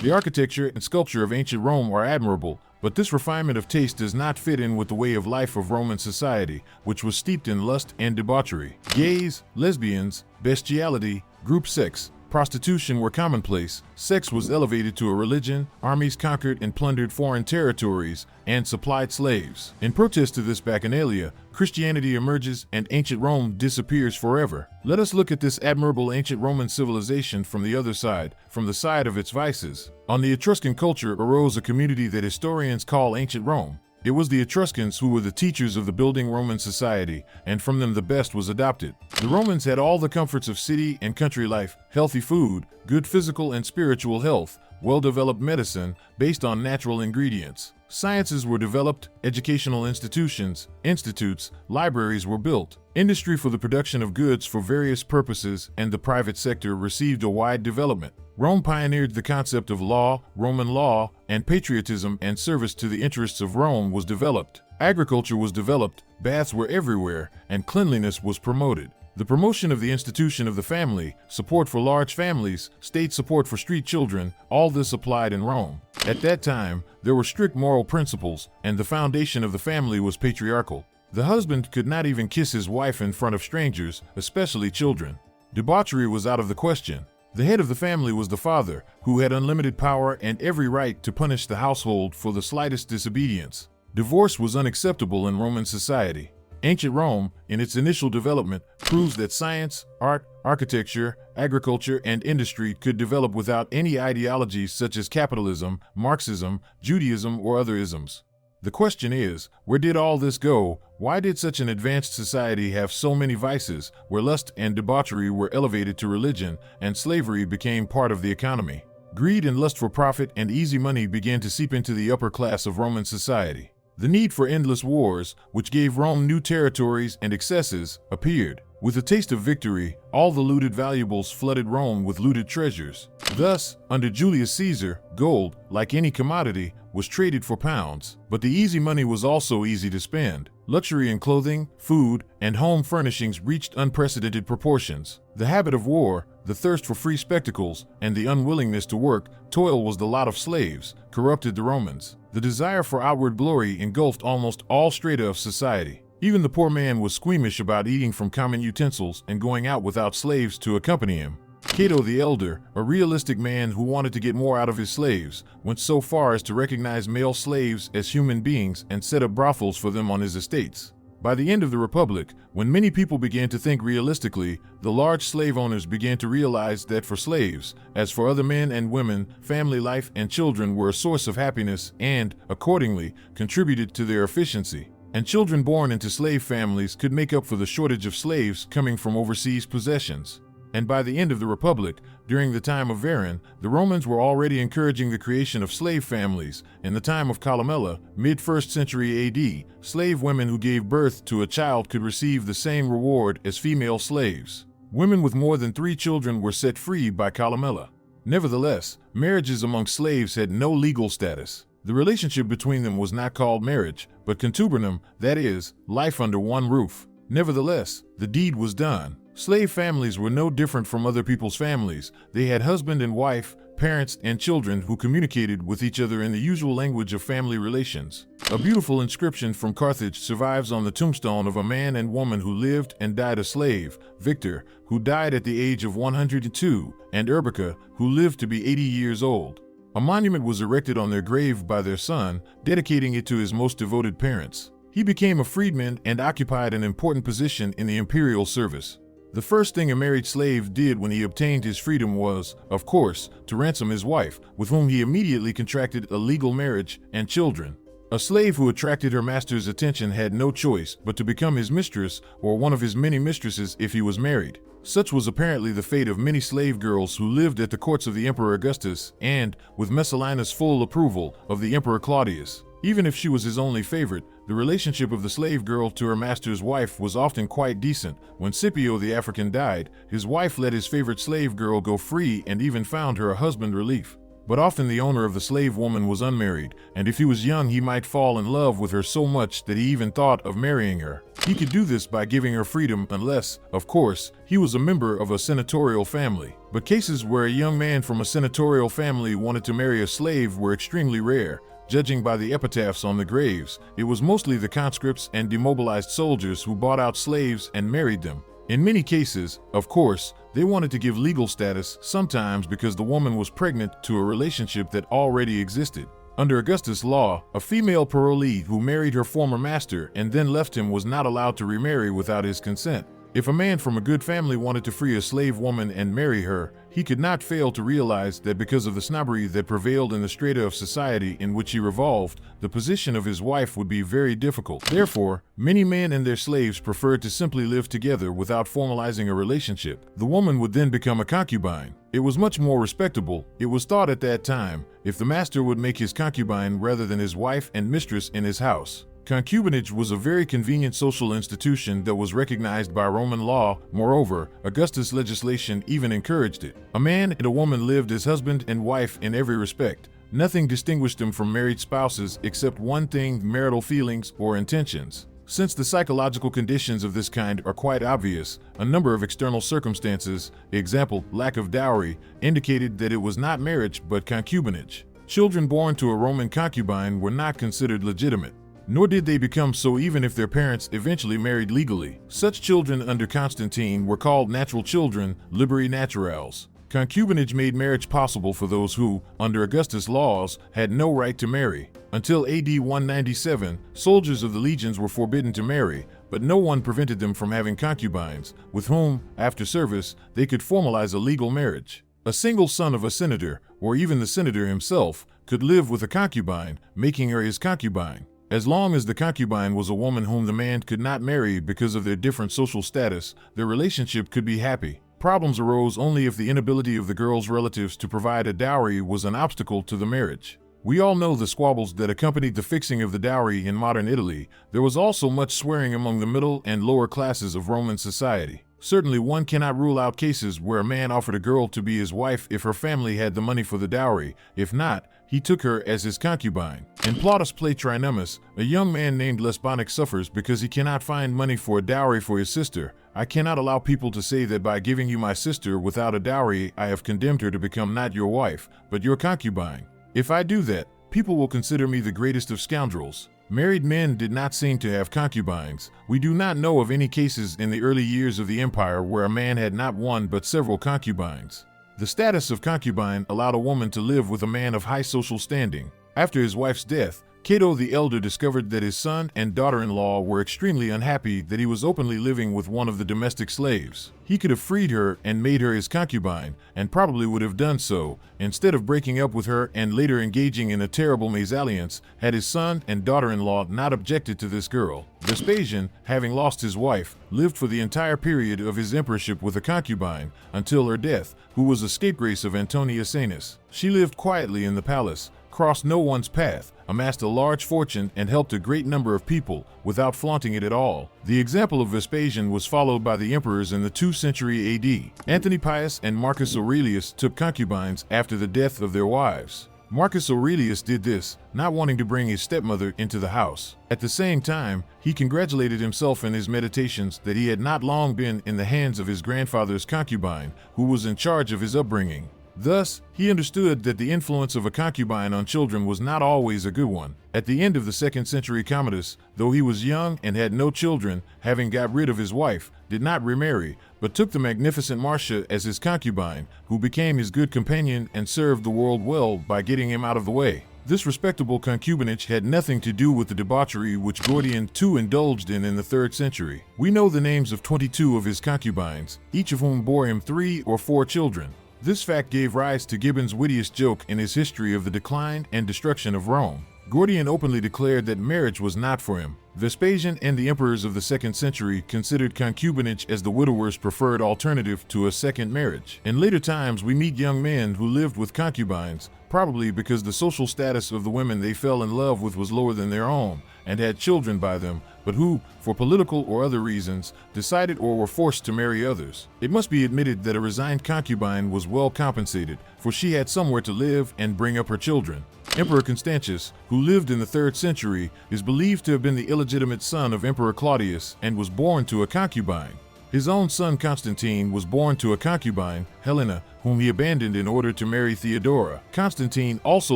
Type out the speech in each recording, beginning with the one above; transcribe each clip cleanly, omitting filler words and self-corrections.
The architecture and sculpture of ancient Rome are admirable, but this refinement of taste does not fit in with the way of life of Roman society, which was steeped in lust and debauchery. Gays, lesbians, bestiality, group sex, prostitution were commonplace, sex was elevated to a religion, armies conquered and plundered foreign territories, and supplied slaves. In protest to this bacchanalia, Christianity emerges and ancient Rome disappears forever. Let us look at this admirable ancient Roman civilization from the other side, from the side of its vices. On the Etruscan culture arose a community that historians call ancient Rome. It was the Etruscans who were the teachers of the building Roman society, and from them the best was adopted. The Romans had all the comforts of city and country life, healthy food, good physical and spiritual health, well-developed medicine based on natural ingredients. Sciences were developed, educational institutes, libraries were built. Industry for the production of goods for various purposes and the private sector received a wide development. Rome pioneered the concept of law, Roman law, and patriotism and service to the interests of Rome was developed. Agriculture was developed, baths were everywhere, and cleanliness was promoted. The promotion of the institution of the family, support for large families, state support for street children, all this applied in Rome. At that time, there were strict moral principles, and the foundation of the family was patriarchal. The husband could not even kiss his wife in front of strangers, especially children. Debauchery was out of the question. The head of the family was the father, who had unlimited power and every right to punish the household for the slightest disobedience. Divorce was unacceptable in Roman society. Ancient Rome, in its initial development, proves that science, art, architecture, agriculture, and industry could develop without any ideologies such as capitalism, Marxism, Judaism, or other isms. The question is, where did all this go? Why did such an advanced society have so many vices, where lust and debauchery were elevated to religion, and slavery became part of the economy? Greed and lust for profit and easy money began to seep into the upper class of Roman society. The need for endless wars, which gave Rome new territories and excesses, appeared. With a taste of victory, all the looted valuables flooded Rome with looted treasures. Thus, under Julius Caesar, gold, like any commodity, was traded for pounds, but the easy money was also easy to spend. Luxury in clothing, food, and home furnishings reached unprecedented proportions. The habit of war, the thirst for free spectacles, and the unwillingness to work, toil was the lot of slaves, corrupted the Romans. The desire for outward glory engulfed almost all strata of society. Even the poor man was squeamish about eating from common utensils and going out without slaves to accompany him. Cato the Elder, a realistic man who wanted to get more out of his slaves, went so far as to recognize male slaves as human beings and set up brothels for them on his estates. By the end of the Republic, when many people began to think realistically, the large slave owners began to realize that for slaves, as for other men and women, family life and children were a source of happiness and, accordingly, contributed to their efficiency. And children born into slave families could make up for the shortage of slaves coming from overseas possessions. And by the end of the Republic, during the time of Varron, the Romans were already encouraging the creation of slave families. In the time of Columella, mid-1st century AD, slave women who gave birth to a child could receive the same reward as female slaves. Women with more than 3 children were set free by Columella. Nevertheless, marriages among slaves had no legal status. The relationship between them was not called marriage, but concubinum, that is, life under one roof. Nevertheless, the deed was done. Slave families were no different from other people's families. They had husband and wife, parents and children who communicated with each other in the usual language of family relations. A beautiful inscription from Carthage survives on the tombstone of a man and woman who lived and died a slave, Victor, who died at the age of 102, and Urbica, who lived to be 80 years old. A monument was erected on their grave by their son, dedicating it to his most devoted parents. He became a freedman and occupied an important position in the imperial service. The first thing a married slave did when he obtained his freedom was, of course, to ransom his wife, with whom he immediately contracted a legal marriage and children. A slave who attracted her master's attention had no choice but to become his mistress or one of his many mistresses if he was married. Such was apparently the fate of many slave girls who lived at the courts of the Emperor Augustus and, with Messalina's full approval, of the Emperor Claudius. Even if she was his only favorite, the relationship of the slave girl to her master's wife was often quite decent. When Scipio the African died, his wife let his favorite slave girl go free and even found her a husband relief. But often the owner of the slave woman was unmarried, and if he was young he might fall in love with her so much that he even thought of marrying her. He could do this by giving her freedom unless, of course, he was a member of a senatorial family. But cases where a young man from a senatorial family wanted to marry a slave were extremely rare. Judging by the epitaphs on the graves, it was mostly the conscripts and demobilized soldiers who bought out slaves and married them. In many cases, of course, they wanted to give legal status, sometimes because the woman was pregnant, to a relationship that already existed. Under Augustus' law, a female parolee who married her former master and then left him was not allowed to remarry without his consent. If a man from a good family wanted to free a slave woman and marry her, he could not fail to realize that because of the snobbery that prevailed in the strata of society in which he revolved, the position of his wife would be very difficult. Therefore, many men and their slaves preferred to simply live together without formalizing a relationship. The woman would then become a concubine. It was much more respectable, it was thought at that time, if the master would make his concubine rather than his wife and mistress in his house. Concubinage was a very convenient social institution that was recognized by Roman law. Moreover, Augustus' legislation even encouraged it. A man and a woman lived as husband and wife in every respect. Nothing distinguished them from married spouses except one thing: marital feelings or intentions. Since the psychological conditions of this kind are quite obvious, a number of external circumstances, example, lack of dowry, indicated that it was not marriage but concubinage. Children born to a Roman concubine were not considered legitimate. Nor did they become so even if their parents eventually married legally. Such children under Constantine were called natural children, Libri naturales. Concubinage made marriage possible for those who, under Augustus' laws, had no right to marry. Until AD 197, soldiers of the legions were forbidden to marry, but no one prevented them from having concubines, with whom, after service, they could formalize a legal marriage. A single son of a senator, or even the senator himself, could live with a concubine, making her his concubine. As long as the concubine was a woman whom the man could not marry because of their different social status, their relationship could be happy. Problems arose only if the inability of the girl's relatives to provide a dowry was an obstacle to the marriage. We all know the squabbles that accompanied the fixing of the dowry in modern Italy. There was also much swearing among the middle and lower classes of Roman society. Certainly one cannot rule out cases where a man offered a girl to be his wife if her family had the money for the dowry. If not, he took her as his concubine. In Plautus' play Trinomus, a young man named Lesbonic suffers because he cannot find money for a dowry for his sister. I cannot allow people to say that by giving you my sister without a dowry, I have condemned her to become not your wife, but your concubine. If I do that, people will consider me the greatest of scoundrels. Married men did not seem to have concubines. We do not know of any cases in the early years of the empire where a man had not one but several concubines. The status of concubine allowed a woman to live with a man of high social standing. After his wife's death, Cato the Elder discovered that his son and daughter-in-law were extremely unhappy that he was openly living with one of the domestic slaves. He could have freed her and made her his concubine, and probably would have done so, instead of breaking up with her and later engaging in a terrible mésalliance, had his son and daughter-in-law not objected to this girl. Vespasian, having lost his wife, lived for the entire period of his emperorship with a concubine, until her death, who was a scapegrace of Antonia Sanus. She lived quietly in the palace, crossed no one's path, amassed a large fortune, and helped a great number of people, without flaunting it at all. The example of Vespasian was followed by the emperors in the 2nd century AD. Anthony Pius and Marcus Aurelius took concubines after the death of their wives. Marcus Aurelius did this, not wanting to bring his stepmother into the house. At the same time, he congratulated himself in his meditations that he had not long been in the hands of his grandfather's concubine, who was in charge of his upbringing. Thus, he understood that the influence of a concubine on children was not always a good one. At the end of the 2nd century, Commodus, though he was young and had no children, having got rid of his wife, did not remarry, but took the magnificent Marcia as his concubine, who became his good companion and served the world well by getting him out of the way. This respectable concubinage had nothing to do with the debauchery which Gordian too indulged in the 3rd century. We know the names of 22 of his concubines, each of whom bore him 3 or 4 children. This fact gave rise to Gibbon's wittiest joke in his history of the decline and destruction of Rome. Gordian openly declared that marriage was not for him. Vespasian and the emperors of the 2nd century considered concubinage as the widower's preferred alternative to a second marriage. In later times, we meet young men who lived with concubines, probably because the social status of the women they fell in love with was lower than their own, and had children by them, but who, for political or other reasons, decided or were forced to marry others. It must be admitted that a resigned concubine was well compensated, for she had somewhere to live and bring up her children. Emperor Constantius, who lived in the 3rd century, is believed to have been the illegitimate son of Emperor Claudius and was born to a concubine. His own son Constantine was born to a concubine, Helena, whom he abandoned in order to marry Theodora. Constantine also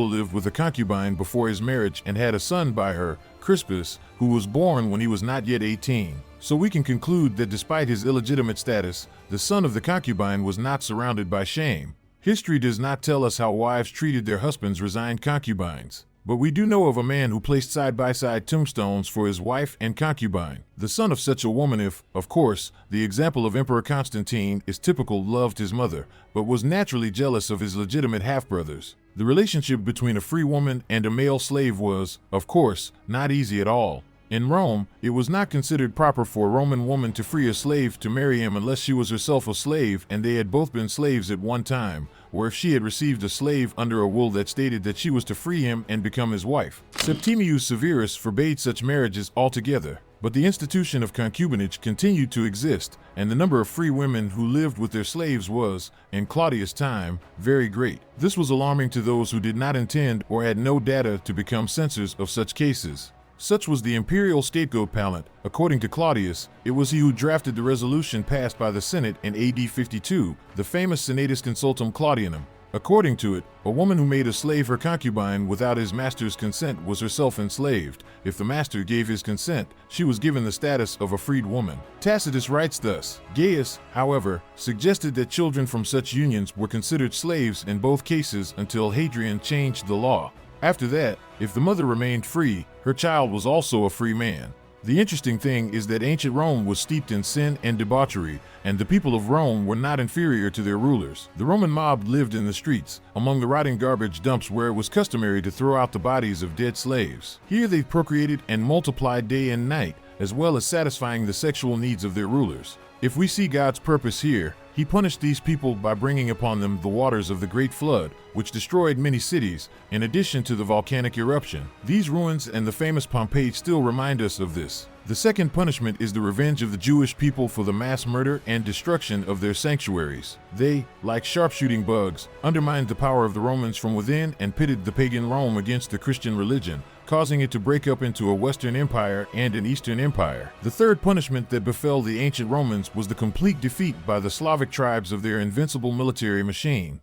lived with a concubine before his marriage and had a son by her, Crispus, who was born when he was not yet 18. So we can conclude that despite his illegitimate status, the son of the concubine was not surrounded by shame. History does not tell us how wives treated their husbands' resigned concubines. But we do know of a man who placed side-by-side tombstones for his wife and concubine. The son of such a woman, if, of course, the example of Emperor Constantine is typical, loved his mother, but was naturally jealous of his legitimate half-brothers. The relationship between a free woman and a male slave was, of course, not easy at all. In Rome, it was not considered proper for a Roman woman to free a slave to marry him unless she was herself a slave and they had both been slaves at one time, or if she had received a slave under a will that stated that she was to free him and become his wife. Septimius Severus forbade such marriages altogether, but the institution of concubinage continued to exist, and the number of free women who lived with their slaves was, in Claudius' time, very great. This was alarming to those who did not intend or had no data to become censors of such cases. Such was the imperial scapegoat palate. According to Claudius, it was he who drafted the resolution passed by the Senate in AD 52, the famous Senatus Consultum Claudianum. According to it, a woman who made a slave her concubine without his master's consent was herself enslaved. If the master gave his consent, she was given the status of a freed woman. Tacitus writes thus. Gaius, however, suggested that children from such unions were considered slaves in both cases until Hadrian changed the law. After that, if the mother remained free, her child was also a free man. The interesting thing is that ancient Rome was steeped in sin and debauchery, and the people of Rome were not inferior to their rulers. The Roman mob lived in the streets, among the rotting garbage dumps where it was customary to throw out the bodies of dead slaves. Here they procreated and multiplied day and night, as well as satisfying the sexual needs of their rulers. If we see God's purpose here, He punished these people by bringing upon them the waters of the Great Flood, which destroyed many cities, in addition to the volcanic eruption. These ruins and the famous Pompeii still remind us of this. The second punishment is the revenge of the Jewish people for the mass murder and destruction of their sanctuaries. They, like sharpshooting bugs, undermined the power of the Romans from within and pitted the pagan Rome against the Christian religion, causing it to break up into a Western Empire and an Eastern Empire. The third punishment that befell the ancient Romans was the complete defeat by the Slavic tribes of their invincible military machine.